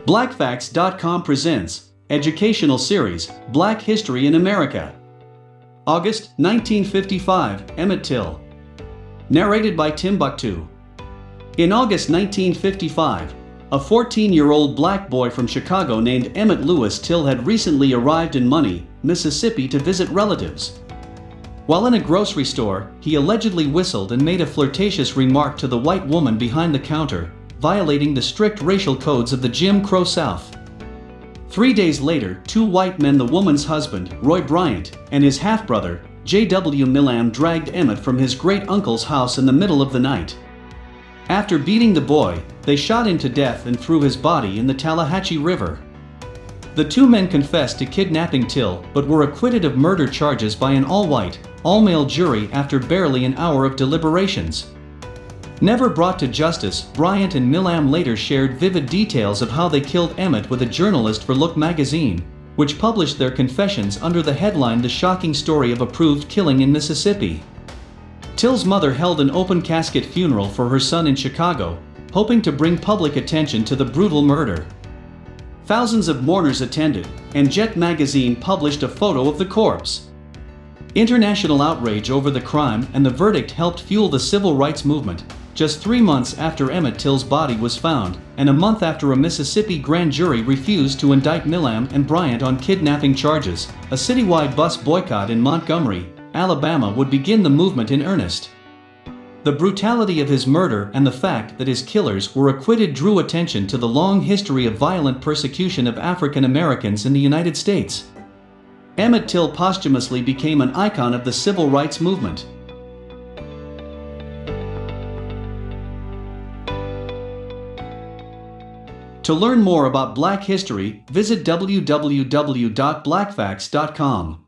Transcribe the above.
BlackFacts.com presents Educational Series, Black History in America. August 1955, Emmett Till. Narrated by Timbuktu. In August 1955, a 14-year-old black boy from Chicago named Emmett Lewis Till had recently arrived in Money, Mississippi to visit relatives. While in a grocery store, he allegedly whistled and made a flirtatious remark to the white woman behind the counter, violating the strict racial codes of the Jim Crow South. 3 days later, two white men, the woman's husband, Roy Bryant, and his half-brother, J.W. Milam, dragged Emmett from his great-uncle's house in the middle of the night. After beating the boy, they shot him to death and threw his body in the Tallahatchie River. The two men confessed to kidnapping Till, but were acquitted of murder charges by an all-white, all-male jury after barely an hour of deliberations. Never brought to justice, Bryant and Milam later shared vivid details of how they killed Emmett with a journalist for Look magazine, which published their confessions under the headline "The Shocking Story of a Proved Killing in Mississippi." Till's mother held an open casket funeral for her son in Chicago, hoping to bring public attention to the brutal murder. Thousands of mourners attended, and Jet magazine published a photo of the corpse. International outrage over the crime and the verdict helped fuel the civil rights movement. Just 3 months after Emmett Till's body was found, and a month after a Mississippi grand jury refused to indict Milam and Bryant on kidnapping charges, a citywide bus boycott in Montgomery, Alabama would begin the movement in earnest. The brutality of his murder and the fact that his killers were acquitted drew attention to the long history of violent persecution of African Americans in the United States. Emmett Till posthumously became an icon of the civil rights movement. To learn more about Black history, visit www.blackfacts.com.